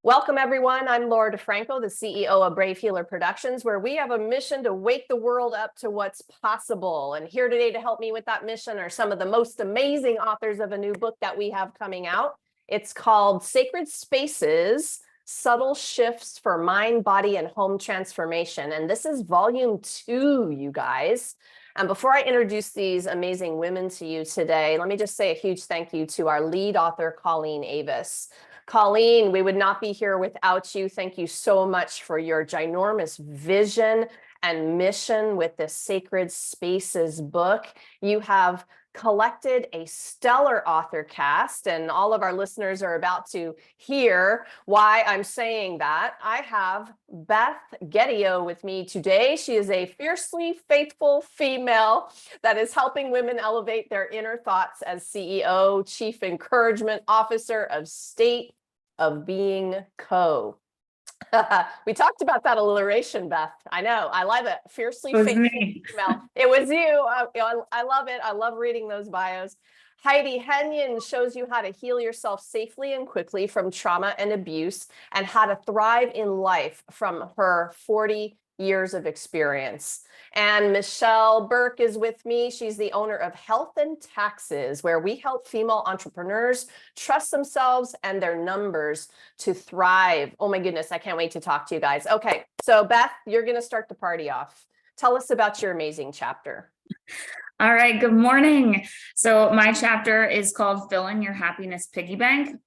Welcome, everyone. I'm Laura DeFranco, the CEO of Brave Healer Productions, where we have a mission to wake the world up to what's possible. And here today to help me with that mission are some of the most amazing authors of a new book that we have coming out. It's called Sacred Spaces, Subtle Shifts for Mind, Body, and Home Transformation. And this is volume 2, you guys. And before I introduce these amazing women to you today, let me just say a huge thank you to our lead author, Colleen Avis. Colleen, we would not be here without you. Thank you so much for your ginormous vision and mission with this Sacred Spaces book. You have collected a stellar author cast, and all of our listeners are about to hear why I'm saying that. I have Beth Gettio with me today. She is a fiercely faithful female that is helping women elevate their inner thoughts as CEO, Chief Encouragement Officer of State of Being Co. We talked about that alliteration, Beth. I know. I love it. Fiercely faithful female. It was you. I love it. I love reading those bios. Heidi Henyon shows you how to heal yourself safely and quickly from trauma and abuse and how to thrive in life from her 40 years of experience. And Michelle Burke is with me. She's the owner of Health and Taxes, where we help female entrepreneurs trust themselves and their numbers to thrive. Oh my goodness, I can't wait to talk to you guys. Okay, so Beth, you're going to start the party off. Tell us about your amazing chapter. All right, good morning. So my chapter is called Filling Your Happiness Piggy Bank.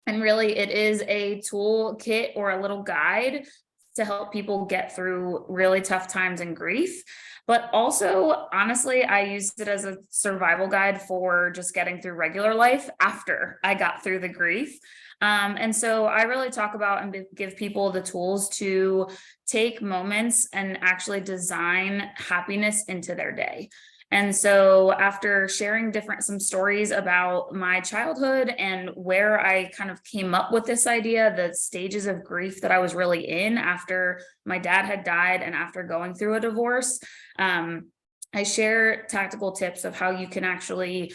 And really it is a toolkit or a little guide to help people get through really tough times and grief. But also, honestly, I used it as a survival guide for just getting through regular life after I got through the grief. And so I really talk about and give people the tools to take moments and actually design happiness into their day. And so after sharing some stories about my childhood and where I kind of came up with this idea, the stages of grief that I was really in after my dad had died and after going through a divorce, I share tactical tips of how you can actually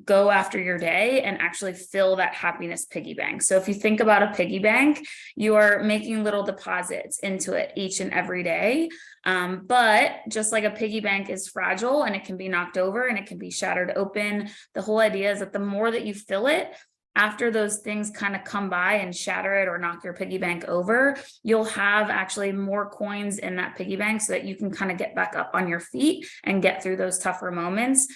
go after your day and actually fill that happiness piggy bank. So if you think about a piggy bank, you are making little deposits into it each and every day. But just like a piggy bank is fragile and it can be knocked over and it can be shattered open, the whole idea is that the more that you fill it, after those things kind of come by and shatter it or knock your piggy bank over, you'll have actually more coins in that piggy bank so that you can kind of get back up on your feet and get through those tougher moments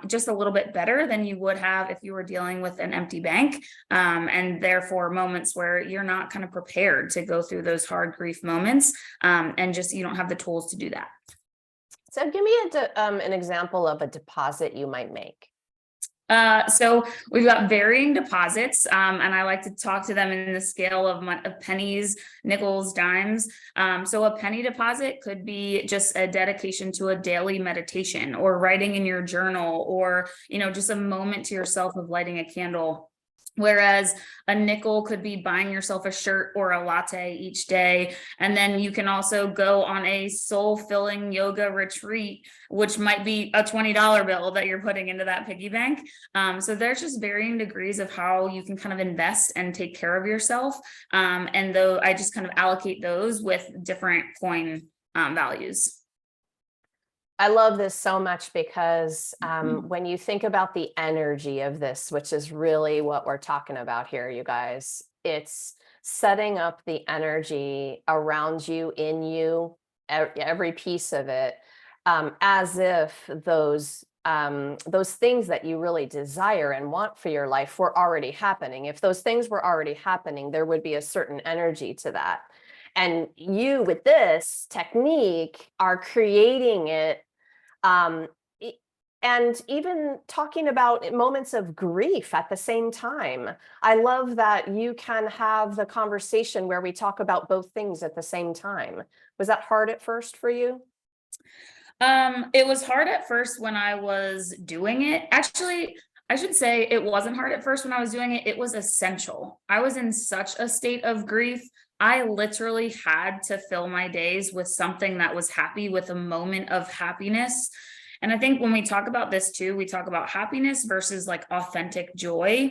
just a little bit better than you would have if you were dealing with an empty bank. And therefore moments where you're not kind of prepared to go through those hard grief moments and just you don't have the tools to do that. So give me an example of a deposit you might make. So we've got varying deposits, and I like to talk to them in the scale of pennies, nickels, dimes. So a penny deposit could be just a dedication to a daily meditation or writing in your journal or, just a moment to yourself of lighting a candle. Whereas a nickel could be buying yourself a shirt or a latte each day. And then you can also go on a soul-filling yoga retreat, which might be a $20 bill that you're putting into that piggy bank. So there's just varying degrees of how you can kind of invest and take care of yourself. And though I just kind of allocate those with different coin values. I love this so much because when you think about the energy of this, which is really what we're talking about here, you guys, it's setting up the energy around you, in you, every piece of it, as if those things that you really desire and want for your life were already happening. If those things were already happening, there would be a certain energy to that. And you, with this technique, are creating it. And even talking about moments of grief at the same time. I love that you can have the conversation where we talk about both things at the same time. Was that hard at first for you? It was hard at first when I was doing it. Actually, I should say it wasn't hard at first when I was doing it. It was essential. I was in such a state of grief. I literally had to fill my days with something that was happy, with a moment of happiness. And I think when we talk about this too, we talk about happiness versus like authentic joy.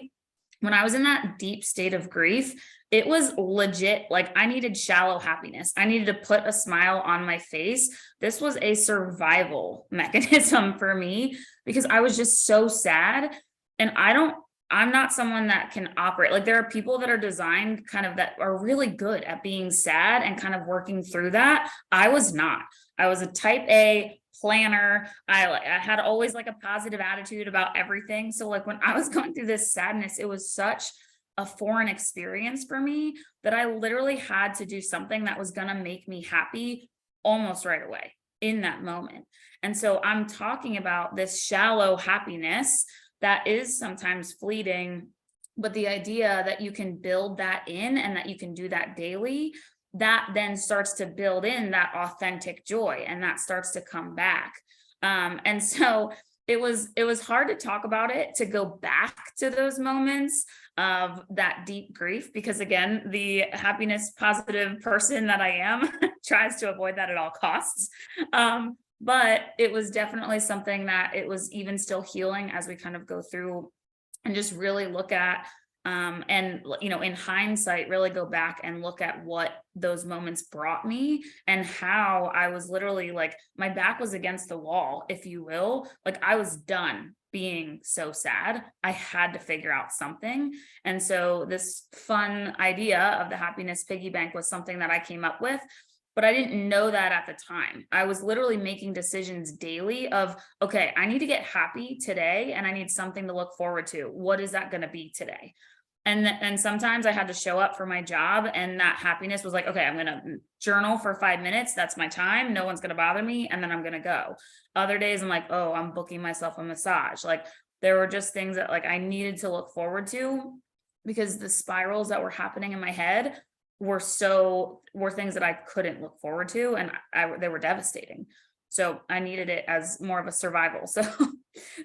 when I was in that deep state of grief, it was legit. Like I needed shallow happiness. I needed to put a smile on my face. This was a survival mechanism for me because I was just so sad. And I'm not someone that can operate. Like there are people that are designed kind of that are really good at being sad and kind of working through that. I was not. I was a type A planner. I had always like a positive attitude about everything. So like when I was going through this sadness, it was such a foreign experience for me that I literally had to do something that was going to make me happy almost right away in that moment. And so I'm talking about this shallow happiness that is sometimes fleeting, but the idea that you can build that in and that you can do that daily, that then starts to build in that authentic joy and that starts to come back. And so it was hard to talk about it, to go back to those moments of that deep grief, because again, the happiness positive person that I am tries to avoid that at all costs. But it was definitely something that it was even still healing as we kind of go through and just really look at and in hindsight really go back and look at what those moments brought me and how I was literally like my back was against the wall, if you will. Like I was done being so sad. I had to figure out something. And so this fun idea of the happiness piggy bank was something that I came up with, but I didn't know that at the time. I was literally making decisions daily of, okay, I need to get happy today and I need something to look forward to. What is that going to be today? And sometimes I had to show up for my job and that happiness was like, okay, I'm going to journal for 5 minutes. That's my time. No one's going to bother me. And then I'm going to go. Other days I'm like, oh, I'm booking myself a massage. Like there were just things that like I needed to look forward to because the spirals that were happening in my head were things that I couldn't look forward to. And they were devastating. So I needed it as more of a survival. So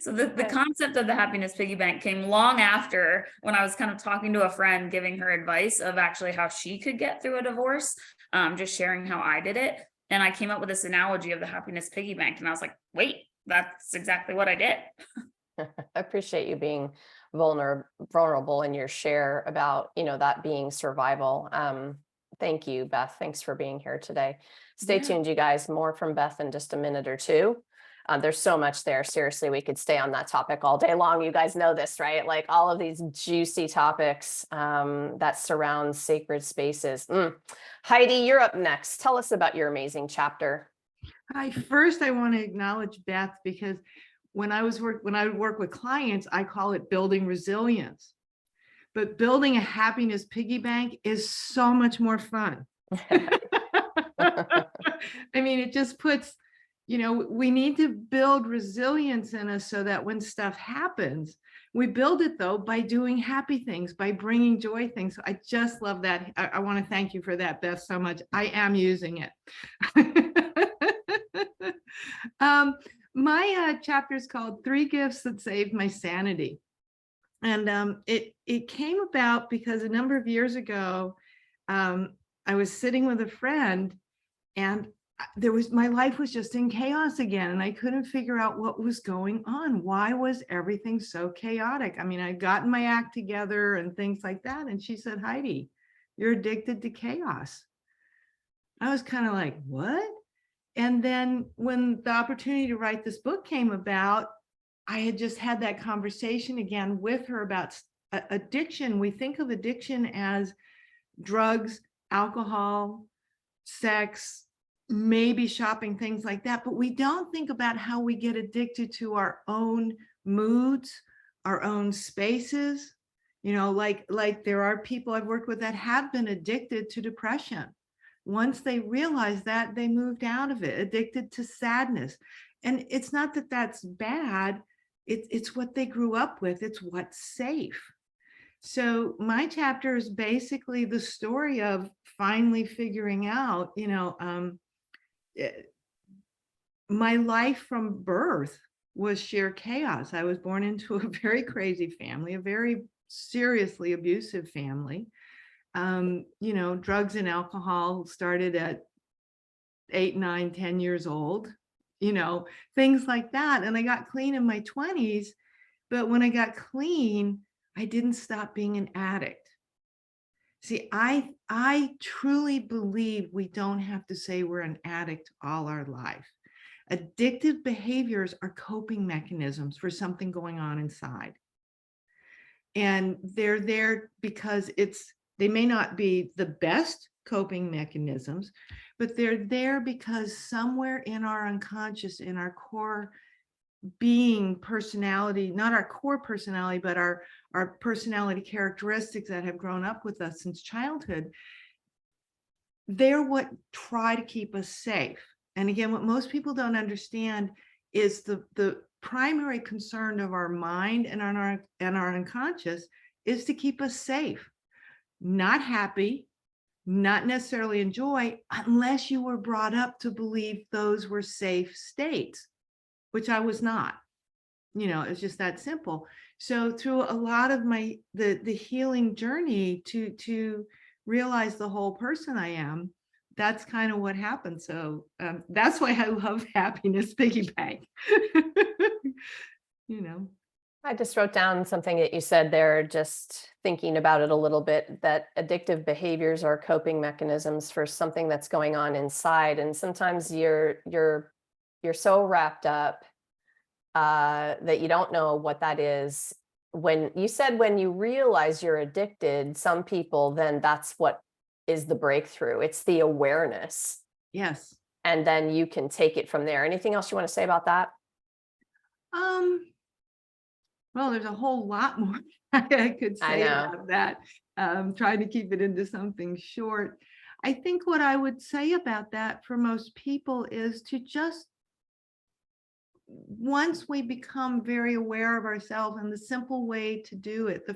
the concept of the happiness piggy bank came long after when I was kind of talking to a friend, giving her advice of actually how she could get through a divorce, just sharing how I did it. And I came up with this analogy of the happiness piggy bank. And I was like, wait, that's exactly what I did. I appreciate you being vulnerable in your share about, that being survival. Thank you, Beth. Thanks for being here today. Stay tuned, you guys. More from Beth in just a minute or two. There's so much there. Seriously, we could stay on that topic all day long. You guys know this, right? Like all of these juicy topics that surround sacred spaces. Heidi, you're up next. Tell us about your amazing chapter. Hi, first I want to acknowledge Beth because when I would work with clients, I call it building resilience. But building a happiness piggy bank is so much more fun. I mean, it just puts, we need to build resilience in us so that when stuff happens, we build it though by doing happy things, by bringing joy things. So I just love that. I want to thank you for that, Beth, so much. I am using it. My chapter is called 3 Gifts That Saved My Sanity. And it came about because a number of years ago, I was sitting with a friend and my life was just in chaos again. And I couldn't figure out what was going on. Why was everything so chaotic? I mean, I'd gotten my act together and things like that. And she said, Heidi, you're addicted to chaos. I was kind of like, what? And then when the opportunity to write this book came about, I had just had that conversation again with her about addiction. We think of addiction as drugs, alcohol, sex, maybe shopping, things like that. But we don't think about how we get addicted to our own moods, our own spaces. Like there are people I've worked with that have been addicted to depression. Once they realized that, they moved out of it, addicted to sadness. And it's not that that's bad. It's what they grew up with. It's what's safe. So my chapter is basically the story of finally figuring out, my life from birth was sheer chaos. I was born into a very crazy family, a very seriously abusive family. Drugs and alcohol started at 8, 9, 10 years old, things like that. And I got clean in my 20s. But when I got clean, I didn't stop being an addict. See, I truly believe we don't have to say we're an addict all our life. Addictive behaviors are coping mechanisms for something going on inside. And they're there because they may not be the best coping mechanisms, but they're there because somewhere in our unconscious, in our core being personality, not our core personality, but our personality characteristics that have grown up with us since childhood, they're what try to keep us safe. And again, what most people don't understand is the primary concern of our mind and our unconscious is to keep us safe, not happy, not necessarily in joy, unless you were brought up to believe those were safe states, which I was not. It's just that simple. So through a lot of the healing journey to realize the whole person I am, that's kind of what happened. So that's why I love Happiness Piggy Bank. I just wrote down something that you said there, just thinking about it a little bit, that addictive behaviors are coping mechanisms for something that's going on inside. And sometimes you're so wrapped up that you don't know what that is. When you realize you're addicted, some people, then that's what is the breakthrough. It's the awareness. Yes. And then you can take it from there. Anything else you want to say about that? Well, there's a whole lot more I could say about that. Trying to keep it into something short. I think what I would say about that for most people is to just, once we become very aware of ourselves, and the simple way to do it, one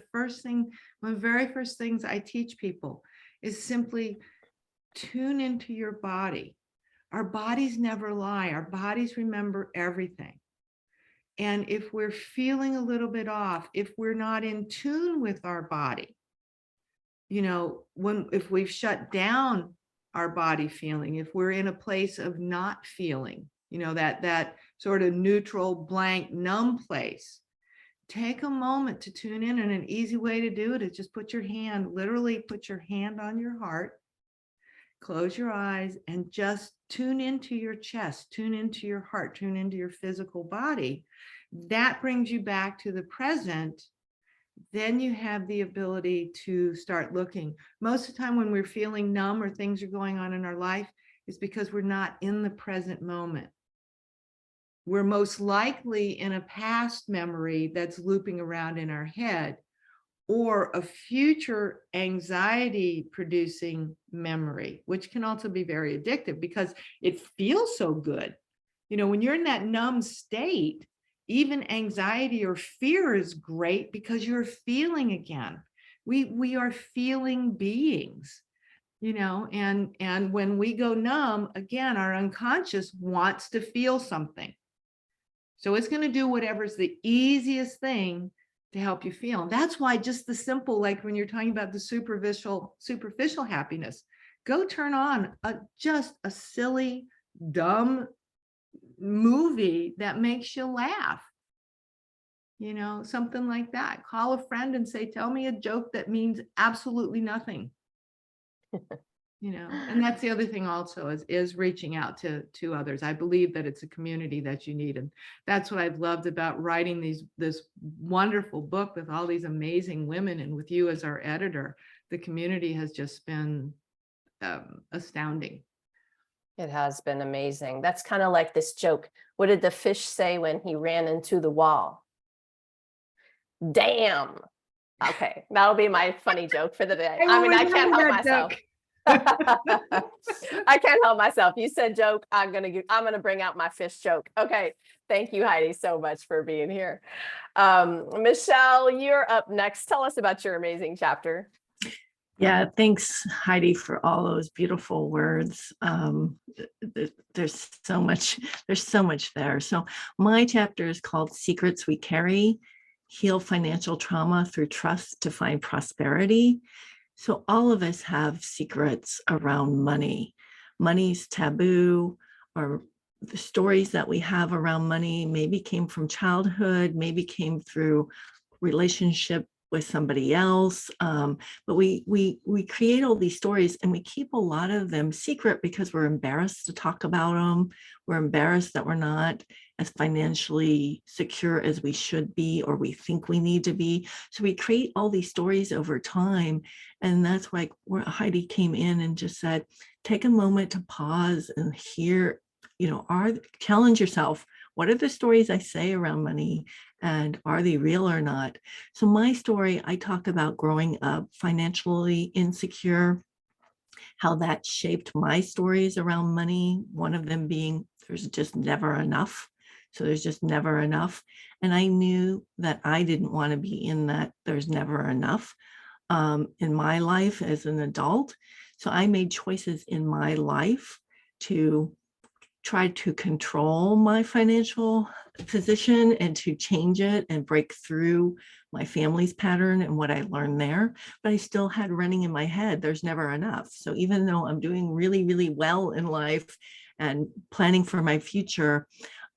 of the very first things I teach people is simply tune into your body. Our bodies never lie. Our bodies remember everything. And if we're feeling a little bit off, if we're not in tune with our body, if we've shut down our body feeling, if we're in a place of not feeling, that sort of neutral, blank, numb place, take a moment to tune in. And an easy way to do it is just literally put your hand on your heart, close your eyes, and just tune into your chest, tune into your heart, tune into your physical body. That brings you back to the present. Then you have the ability to start looking. Most of the time when we're feeling numb or things are going on in our life, is because we're not in the present moment. We're most likely in a past memory that's looping around in our head, or a future anxiety producing memory, which can also be very addictive because it feels so good. When you're in that numb state, even anxiety or fear is great because you're feeling again. We are feeling beings, and when we go numb, again, our unconscious wants to feel something. So it's going to do whatever's the easiest thing to help you feel. And that's why just the simple, like when you're talking about the superficial happiness, go turn on just a silly, dumb movie that makes you laugh. Something like that. Call a friend and say, tell me a joke that means absolutely nothing. And that's the other thing also is reaching out to others. I believe that it's a community that you need. And that's what I've loved about writing this wonderful book with all these amazing women, and with you as our editor. The community has just been astounding. It has been amazing. That's kind of like this joke. What did the fish say when he ran into the wall? Damn. Okay, that'll be my funny joke for the day. I can't help myself. I can't help myself. You said joke. I'm gonna bring out my fish joke. Okay. Thank you, Heidi, so much for being here. Michelle, you're up next. Tell us about your amazing chapter. Yeah, thanks, Heidi, for all those beautiful words. There's so much there. So my chapter is called Secrets We Carry: Heal Financial Trauma Through Trust to Find Prosperity. So all of us have secrets around money. Money's taboo, or the stories that we have around money maybe came from childhood, maybe came through relationship with somebody else. But we create all these stories and we keep a lot of them secret because we're embarrassed to talk about them. We're embarrassed that we're not as financially secure as we should be, or we think we need to be. So we create all these stories over time. And that's why Heidi came in and just said, take a moment to pause and hear, challenge yourself. What are the stories I say around money, and are they real or not? So my story, I talk about growing up financially insecure, how that shaped my stories around money. One of them being there's just never enough. So there's just never enough. And I knew that I didn't want to be in that there's never enough in my life as an adult. So I made choices in my life to try to control my financial position and to change it and break through my family's pattern and what I learned there. But I still had running in my head, there's never enough. So even though I'm doing really, really well in life and planning for my future,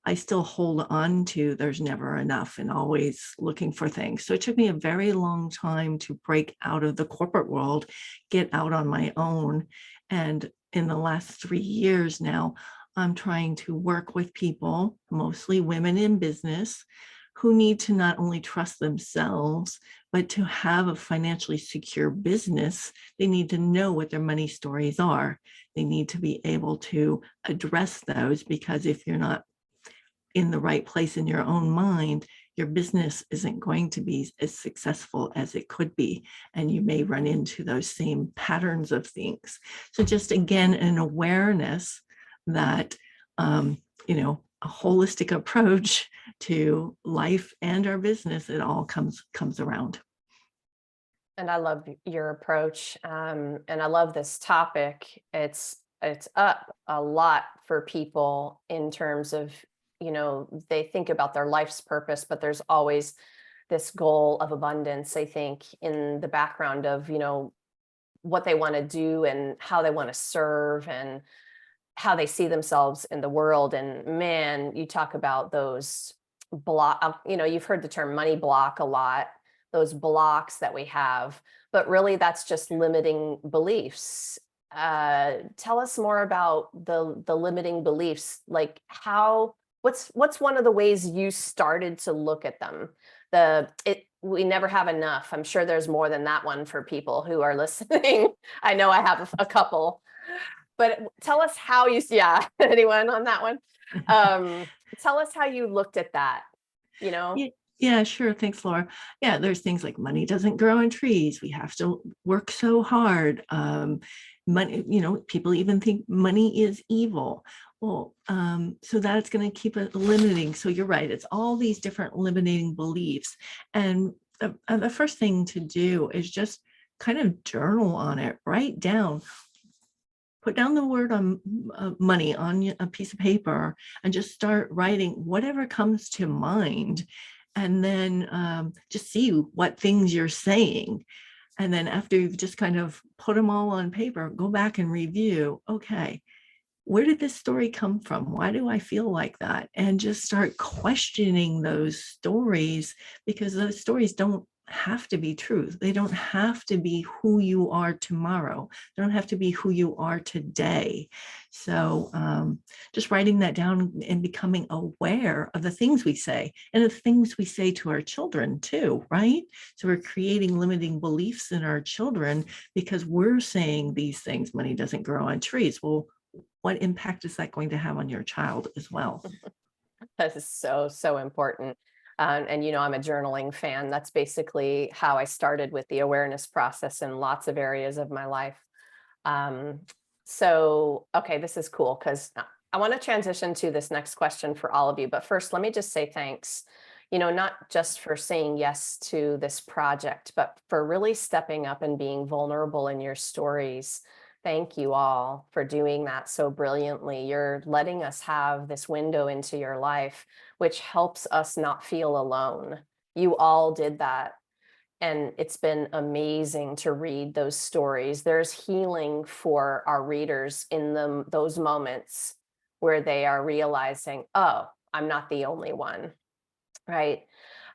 I still hold on to there's never enough and always looking for things. So it took me a very long time to break out of the corporate world, get out on my own. And in the last 3 years now, I'm trying to work with people, mostly women in business, who need to not only trust themselves, but to have a financially secure business. They need to know what their money stories are. They need to be able to address those, because if you're not in the right place in your own mind, your business isn't going to be as successful as it could be. And you may run into those same patterns of things. So just again, an awareness that, a holistic approach to life and our business, it all comes around. And I love your approach. And I love this topic. It's up a lot for people in terms of, they think about their life's purpose, but there's always this goal of abundance, I think, in the background of, what they want to do and how they want to serve and how they see themselves in the world. And man, you talk about those you've heard the term money block a lot, those blocks that we have, but really that's just limiting beliefs. Tell us more about the limiting beliefs, like what's one of the ways you started to look at them? We never have enough. I'm sure there's more than that one for people who are listening. I know I have a couple, but tell us how anyone on that one? Tell us how you looked at that, Yeah, sure. Thanks, Laura. Yeah, there's things like money doesn't grow on trees. We have to work so hard. Money, people even think money is evil. Well, so that's going to keep it limiting. So you're right. It's all these different limiting beliefs. And the first thing to do is just kind of journal on it, write down, put down the word on money on a piece of paper and just start writing whatever comes to mind. And then just see what things you're saying. And then after you've just kind of put them all on paper, go back and review, okay, where did this story come from? Why do I feel like that? And just start questioning those stories, because those stories don't have to be truth. They don't have to be who you are tomorrow. They don't have to be who you are today. So just writing that down and becoming aware of the things we say and the things we say to our children too, right? So we're creating limiting beliefs in our children because we're saying these things, money doesn't grow on trees. Well, what impact is that going to have on your child as well? That is so important. And I'm a journaling fan. That's basically how I started with the awareness process in lots of areas of my life. Okay, this is cool because I want to transition to this next question for all of you. But first, let me just say thanks, not just for saying yes to this project, but for really stepping up and being vulnerable in your stories. Thank you all for doing that so brilliantly. You're letting us have this window into your life, which helps us not feel alone. You all did that. And it's been amazing to read those stories. There's healing for our readers in those moments where they are realizing, oh, I'm not the only one, right?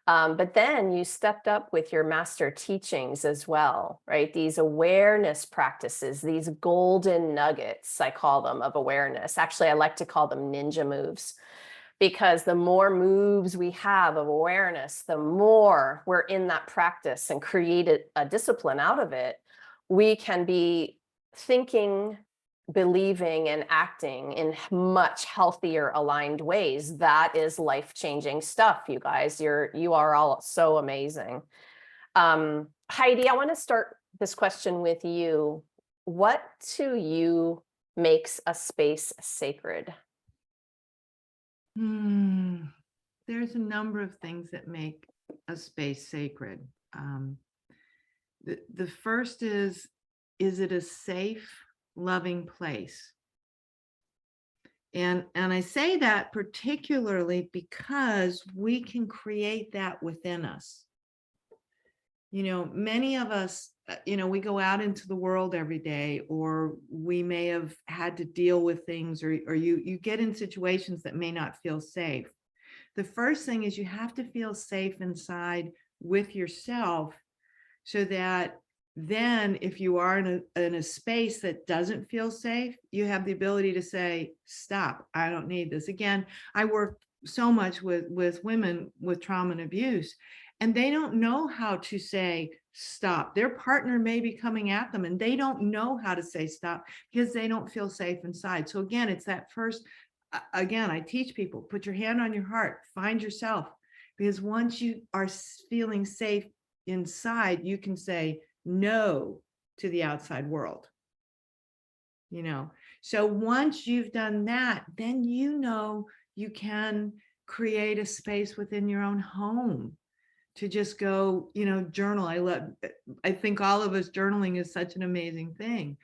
But then you stepped up with your master teachings as well, right? These awareness practices, these golden nuggets, I call them, of awareness. Actually, I like to call them ninja moves, because the more moves we have of awareness, the more we're in that practice and create a discipline out of it, we can be thinking, believing, and acting in much healthier, aligned ways. That is life-changing stuff, you guys. You are all so amazing. Heidi, I want to start this question with you. What to you makes a space sacred? There's a number of things that make a space sacred. The first is it a safe, loving place? And I say that particularly because we can create that within us. You know, many of us, we go out into the world every day, or we may have had to deal with things, or you get in situations that may not feel safe. The first thing is you have to feel safe inside with yourself, so that then if you are in a space that doesn't feel safe, you have the ability to say, stop, I don't need this. Again, I work so much with women with trauma and abuse, and they don't know how to say stop. Their partner may be coming at them and they don't know how to say stop because they don't feel safe inside. So again, it's that first, again, I teach people, put your hand on your heart, find yourself, because once you are feeling safe inside, you can say no to the outside world. So once you've done that, then you can create a space within your own home to just go, journal. I think all of us, journaling is such an amazing thing.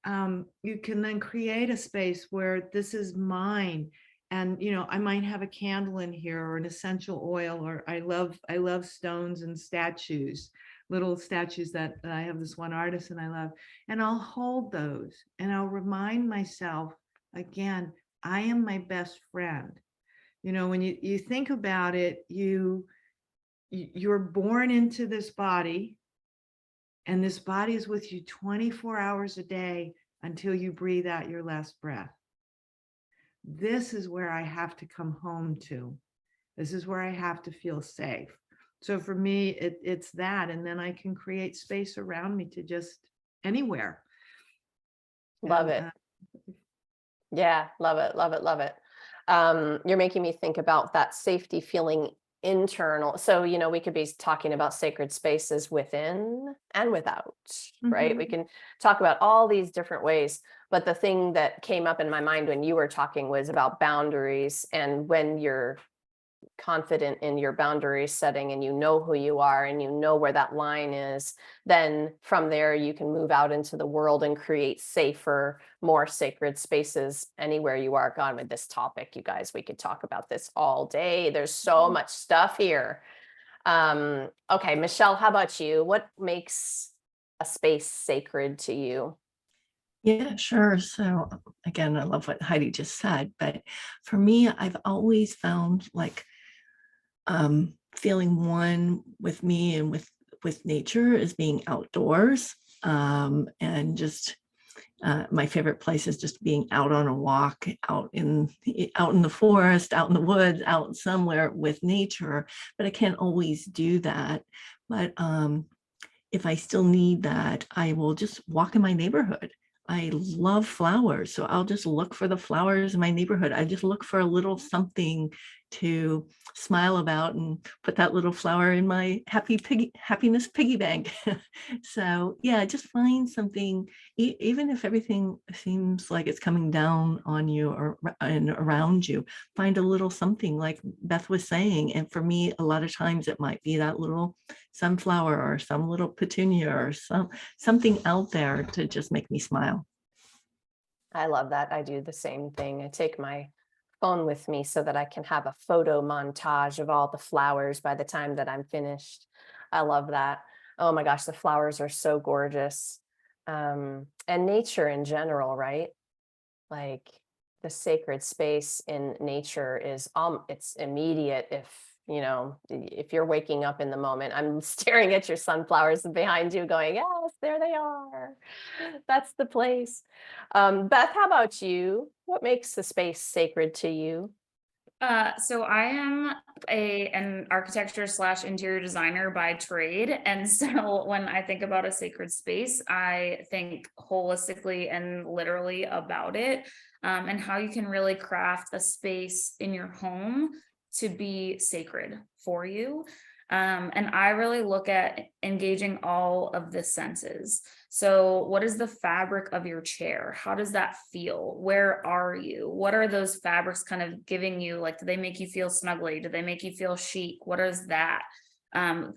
You can then create a space where this is mine. And, I might have a candle in here, or an essential oil, or I love stones and statues, little statues that I have this one artist and I love, and I'll hold those and I'll remind myself again, I am my best friend. When you think about it, you're born into this body, and this body is with you 24 hours a day until you breathe out your last breath. This is where I have to come home to. This is where I have to feel safe. So for me, it's that, and then I can create space around me to just anywhere. Love it. Yeah, love it, love it, love it. You're making me think about that safety feeling internal. So, we could be talking about sacred spaces within and without, right? We can talk about all these different ways, but the thing that came up in my mind when you were talking was about boundaries. And when you're confident in your boundary setting, and you know who you are, and you know where that line is, then from there you can move out into the world and create safer, more sacred spaces anywhere you are. Gone with this topic, you guys, we could talk about this all day. There's so much stuff here. Okay, Michelle, how about you? What makes a space sacred to you? Yeah, sure. So again, I love what Heidi just said, but for me, I've always found like feeling one with me and with nature is being outdoors, and just my favorite place is just being out on a walk, out in the forest, out in the woods, out somewhere with nature. But I can't always do that. But if I still need that, I will just walk in my neighborhood. I love flowers, so I'll just look for the flowers in my neighborhood. I just look for a little something to smile about and put that little flower in my happiness piggy bank. So yeah, just find something, even if everything seems like it's coming down on you or and around you, find a little something like Beth was saying. And for me, a lot of times it might be that little sunflower or some little petunia or something out there to just make me smile. I love that. I do the same thing. I take my phone with me so that I can have a photo montage of all the flowers by the time that I'm finished. I love that. Oh my gosh, the flowers are so gorgeous. And nature in general, right? Like the sacred space in nature is it's immediate if you know, if you're waking up in the moment, I'm staring at your sunflowers behind you going, yes, there they are. That's the place. Beth, how about you? What makes the space sacred to you? So I am an architecture slash interior designer by trade. And so when I think about a sacred space, I think holistically and literally about it, and how you can really craft a space in your home to be sacred for you. And I really look at engaging all of the senses. So, what is the fabric of your chair? How does that feel? Where are you? What are those fabrics kind of giving you? Like, do they make you feel snuggly? Do they make you feel chic? What is that?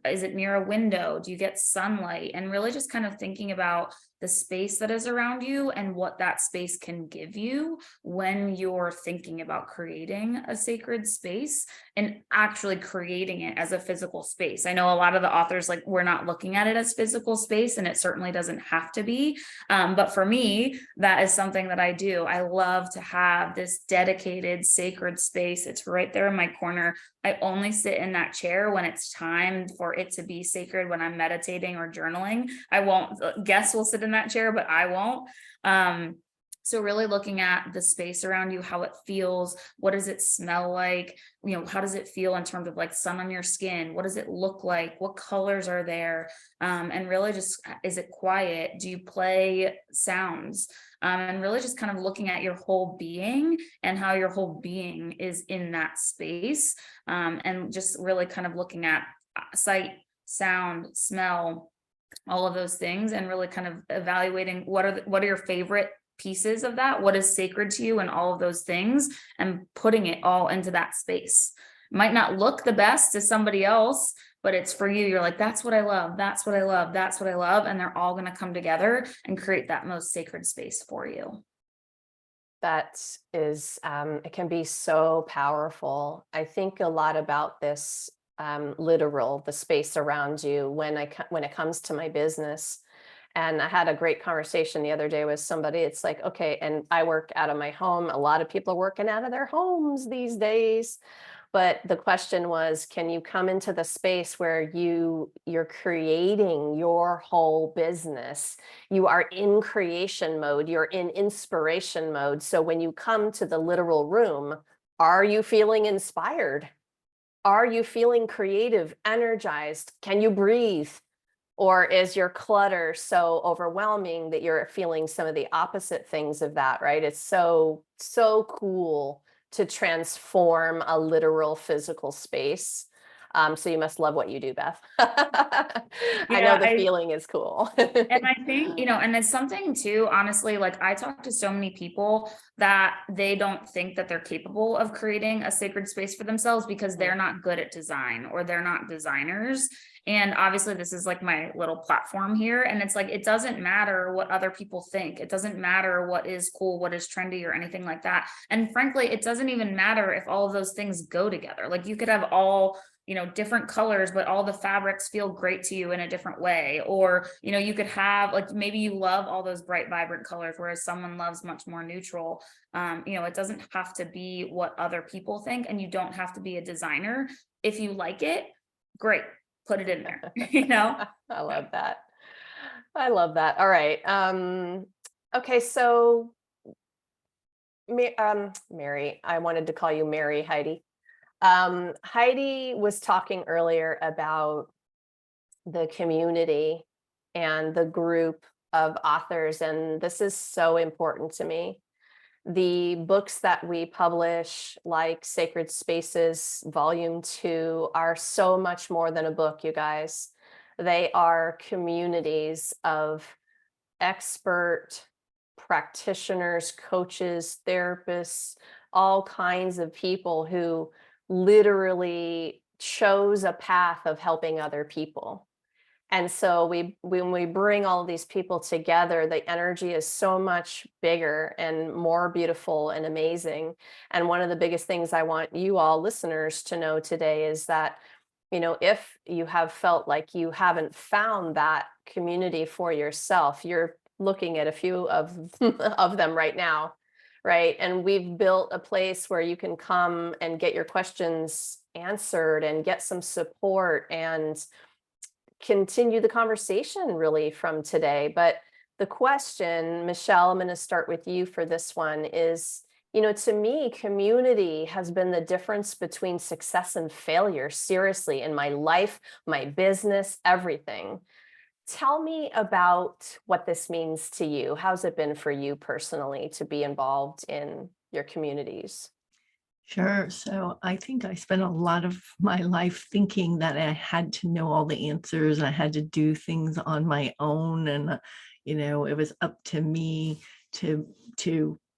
Is it near a window? Do you get sunlight? And really just kind of thinking about the space that is around you and what that space can give you when you're thinking about creating a sacred space and actually creating it as a physical space. I know a lot of the authors, like, we're not looking at it as physical space, and it certainly doesn't have to be. But for me, that is something that I do. I love to have this dedicated sacred space. It's right there in my corner. I only sit in that chair when it's time for it to be sacred, when I'm meditating or journaling. I won't, guests will sit in that chair, but I won't. So really looking at the space around you, how it feels, what does it smell like? You know, how does it feel in terms of like sun on your skin? What does it look like? What colors are there? And really just, is it quiet? Do you play sounds? And really just kind of looking at your whole being and how your whole being is in that space. And just really kind of looking at sight, sound, smell, all of those things, and really kind of evaluating what are your favorite pieces of that, what is sacred to you, and all of those things, and putting it all into that space. Might not look the best to somebody else, but it's for you. You're like, that's what I love, that's what I love, that's what I love, and they're all going to come together and create that most sacred space for you. That is, it can be so powerful. I think a lot about this literal, the space around you when it comes to my business. And I had a great conversation the other day with somebody. It's like, okay, and I work out of my home. A lot of people are working out of their homes these days. But the question was, can you come into the space where you're creating your whole business? You are in creation mode, you're in inspiration mode. So when you come to the literal room, are you feeling inspired? Are you feeling creative, energized? Can you breathe? Or is your clutter so overwhelming that you're feeling some of the opposite things of that, right? It's so cool to transform a literal physical space. So you must love what you do, Beth. I know the feeling is cool. And I think, and it's something too, honestly, like I talk to so many people that they don't think that they're capable of creating a sacred space for themselves because they're not good at design or they're not designers. And obviously this is like my little platform here. And it's like, it doesn't matter what other people think. It doesn't matter what is cool, what is trendy or anything like that. And frankly, it doesn't even matter if all of those things go together. Like you could have all, different colors, but all the fabrics feel great to you in a different way. Or, you could have like, maybe you love all those bright, vibrant colors, whereas someone loves much more neutral. It doesn't have to be what other people think, and you don't have to be a designer. If you like it, great, put it in there, I love that. I love that. All right. Okay. So, Mary, I wanted to call you Mary, Heidi. Heidi was talking earlier about the community and the group of authors, and this is so important to me. The books that we publish, like Sacred Spaces Volume 2, are so much more than a book, you guys. They are communities of expert practitioners, coaches, therapists, all kinds of people who literally chose a path of helping other people. And so when we bring all these people together, the energy is so much bigger and more beautiful and amazing. And one of the biggest things I want you all listeners to know today is that, if you have felt like you haven't found that community for yourself, you're looking at a few of them right now. right? And we've built a place where you can come and get your questions answered and get some support and continue the conversation really from today. But the question, Michelle, I'm going to start with you for this one is, to me, community has been the difference between success and failure, seriously, in my life, my business, everything. Tell me about what this means to you. How's it been for you personally to be involved in your communities? Sure. So I think I spent a lot of my life thinking that I had to know all the answers. I had to do things on my own, and it was up to me to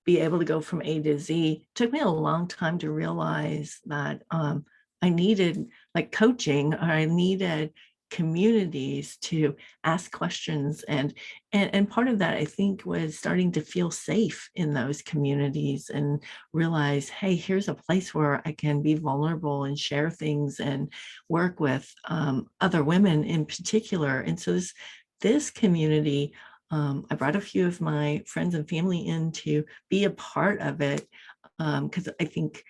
be able to go from A to Z. It took me a long time to realize that I needed like coaching, or I needed communities to ask questions, and part of that I think was starting to feel safe in those communities and realize, hey, here's a place where I can be vulnerable and share things and work with other women in particular. And so this community, I brought a few of my friends and family in to be a part of it, because I think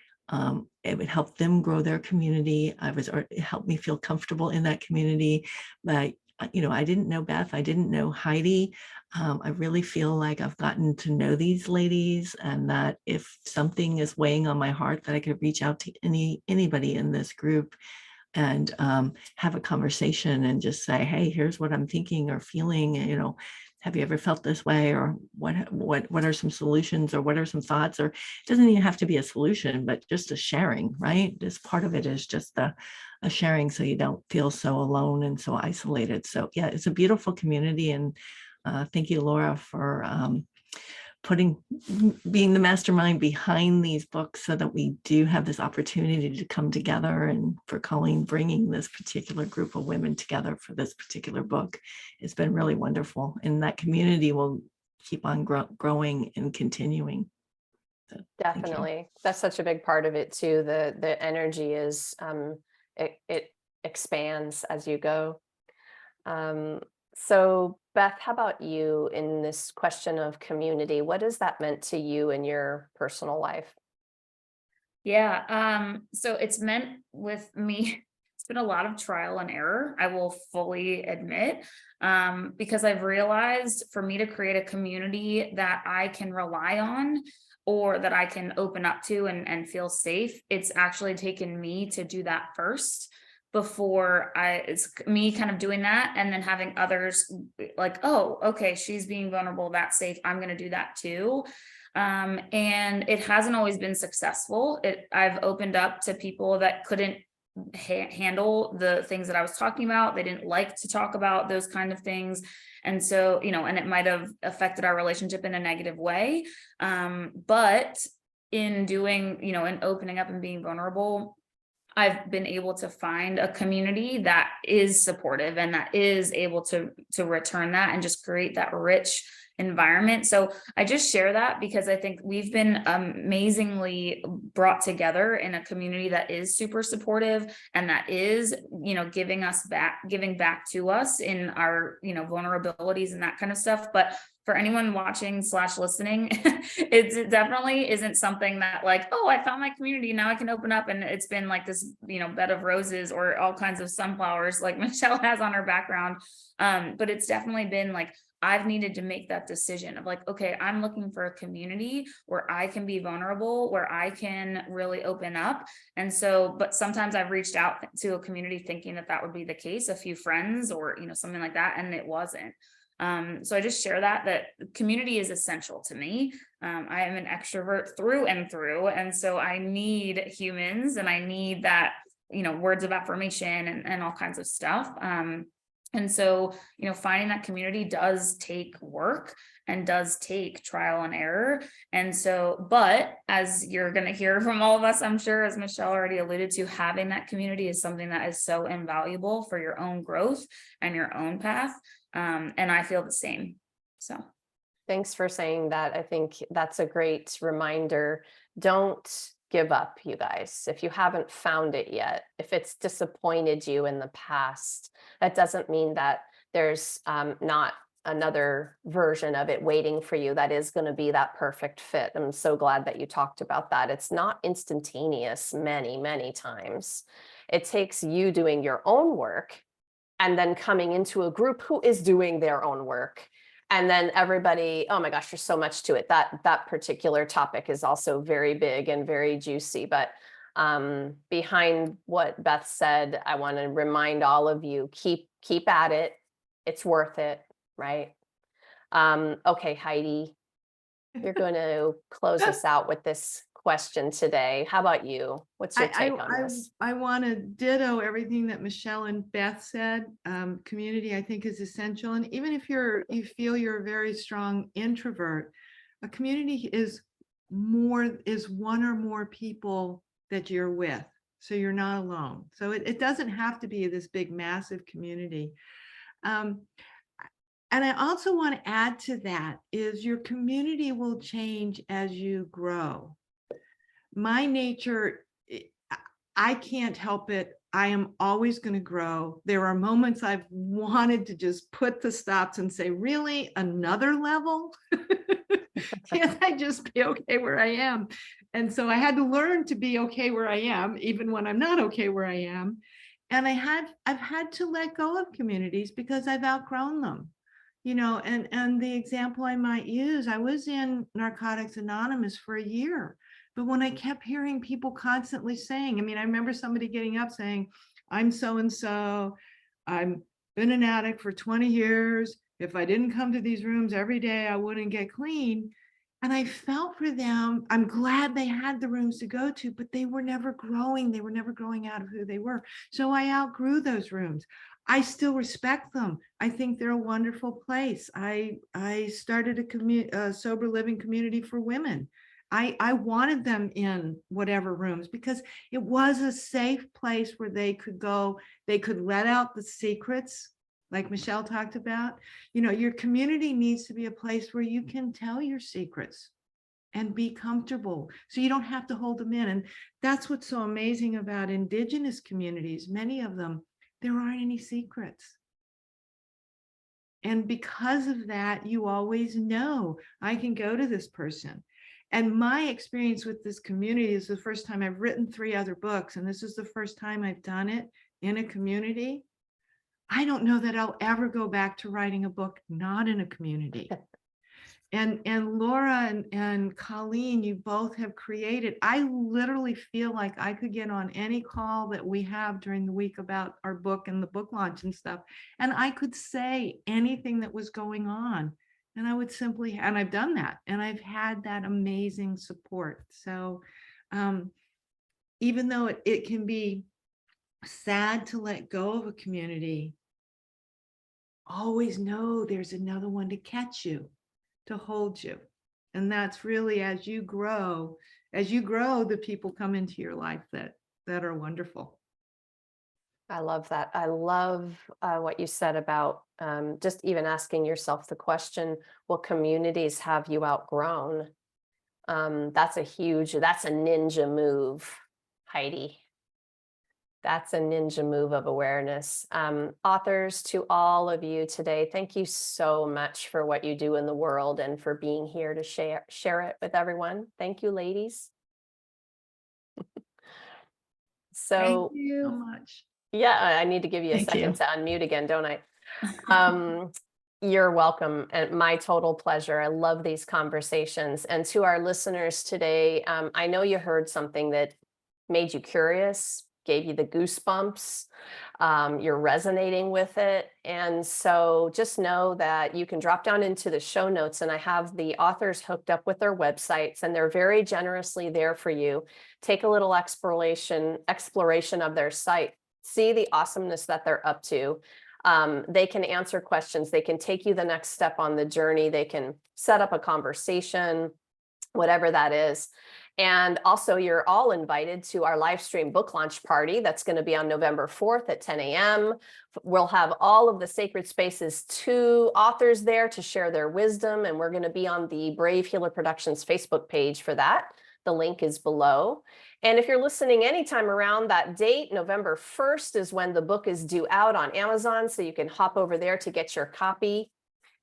it would help them grow their community. It helped me feel comfortable in that community. But I didn't know Beth. I didn't know Heidi. I really feel like I've gotten to know these ladies, and that if something is weighing on my heart, that I could reach out to anybody in this group and have a conversation and just say, hey, here's what I'm thinking or feeling. Have you ever felt this way, or what are some solutions, or what are some thoughts? Or it doesn't even have to be a solution, but just a sharing, right? This part of it is just a sharing, so you don't feel so alone and so isolated. So yeah, it's a beautiful community, and thank you, Laura, for being the mastermind behind these books, so that we do have this opportunity to come together, and for Colleen bringing this particular group of women together for this particular book. It's been really wonderful, and that community will keep on growing and continuing. So, Definitely. That's such a big part of it too. The energy is it expands as you go. So Beth, how about you in this question of community? What has that meant to you in your personal life? Yeah. So it's meant with me, it's been a lot of trial and error, I will fully admit, because I've realized for me to create a community that I can rely on, or that I can open up to and feel safe, it's actually taken me to do that first before it's me kind of doing that, and then having others like, oh, okay, she's being vulnerable, that's safe, I'm going to do that too. And it hasn't always been successful. I've opened up to people that couldn't handle the things that I was talking about. They didn't like to talk about those kind of things. And so, and it might have affected our relationship in a negative way. But in doing, in opening up and being vulnerable, I've been able to find a community that is supportive and that is able to return that and just create that rich environment. So I just share that because I think we've been amazingly brought together in a community that is super supportive, and that is, giving back to us in our, vulnerabilities and that kind of stuff. But for anyone watching / listening, it definitely isn't something that like, oh, I found my community, now I can open up, and it's been like this, bed of roses or all kinds of sunflowers like Michelle has on her background. But it's definitely been like, I've needed to make that decision of like, okay, I'm looking for a community where I can be vulnerable, where I can really open up. And so, but sometimes I've reached out to a community thinking that would be the case, a few friends or, something like that, and it wasn't. So I just share that community is essential to me. I am an extrovert through and through. And so I need humans, and I need that, words of affirmation and all kinds of stuff. And so, finding that community does take work and does take trial and error. And so, but as you're going to hear from all of us, I'm sure, as Michelle already alluded to, having that community is something that is so invaluable for your own growth and your own path. And I feel the same. So thanks for saying that. I think that's a great reminder. Don't give up, you guys. If you haven't found it yet, if it's disappointed you in the past, that doesn't mean that there's not another version of it waiting for you that is going to be that perfect fit. I'm so glad that you talked about that. It's not instantaneous many times. It takes you doing your own work and then coming into a group who is doing their own work. And then everybody, oh my gosh, there's so much to it. That particular topic is also very big and very juicy. But behind what Beth said, I want to remind all of you, keep at it. It's worth it, right? Okay, Heidi, you're going to close us out with this question today. How about you? What's your take on this? I want to ditto everything that Michelle and Beth said. Community, I think, is essential. And even if you feel you're a very strong introvert, a community is one or more people that you're with. So you're not alone. So it doesn't have to be this big, massive community. And I also want to add to that is your community will change as you grow. My nature, I can't help it. I am always going to grow. There are moments I've wanted to just put the stops and say, really, another level? Can't I just be okay where I am? And so I had to learn to be okay where I am, even when I'm not okay where I am. And I've had to let go of communities because I've outgrown them. And the example I might use, I was in Narcotics Anonymous for a year. But when I kept hearing people constantly saying, I remember somebody getting up saying, I'm so-and-so, I've been an addict for 20 years. If I didn't come to these rooms every day, I wouldn't get clean. And I felt for them. I'm glad they had the rooms to go to, but they were never growing. They were never growing out of who they were. So I outgrew those rooms. I still respect them. I think they're a wonderful place. I started a sober living community for women. I wanted them in whatever rooms because it was a safe place where they could go, they could let out the secrets, like Michelle talked about. Your community needs to be a place where you can tell your secrets and be comfortable so you don't have to hold them in. And that's what's so amazing about Indigenous communities. Many of them, there aren't any secrets. And because of that, you always know, I can go to this person. And my experience with this community is the first time I've written 3 other books, and this is the first time I've done it in a community. I don't know that I'll ever go back to writing a book not in a community. And Laura and Colleen, you both have created, I literally feel like I could get on any call that we have during the week about our book and the book launch and stuff, and I could say anything that was going on. And I would simply, and I've done that, and I've had that amazing support. So even though it can be sad to let go of a community, always know there's another one to catch you, to hold you. And that's really, as you grow, the people come into your life that are wonderful. I love that. I love what you said about just even asking yourself the question, what communities have you outgrown? That's a ninja move, Heidi. That's a ninja move of awareness. Authors, to all of you today, thank you so much for what you do in the world and for being here to share it with everyone. Thank you, ladies. Thank you so much. Yeah, I need to give you a second to unmute again, don't I? You're welcome, and my total pleasure. I love these conversations. And to our listeners today, I know you heard something that made you curious, gave you the goosebumps. You're resonating with it. And so just know that you can drop down into the show notes, and I have the authors hooked up with their websites, and they're very generously there for you. Take a little exploration of their site. See the awesomeness that they're up to. They can answer questions. They can take you the next step on the journey. They can set up a conversation, whatever that is. And also, you're all invited to our live stream book launch party. That's going to be on November 4th at 10 a.m. We'll have all of the Sacred Spaces 2 authors there to share their wisdom. And we're going to be on the Brave Healer Productions Facebook page for that. The link is below. And if you're listening anytime around that date, November 1st is when the book is due out on Amazon. So you can hop over there to get your copy.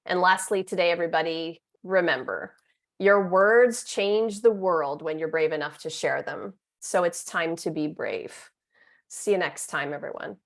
And lastly, today, everybody, remember, your words change the world when you're brave enough to share them. So it's time to be brave. See you next time, everyone.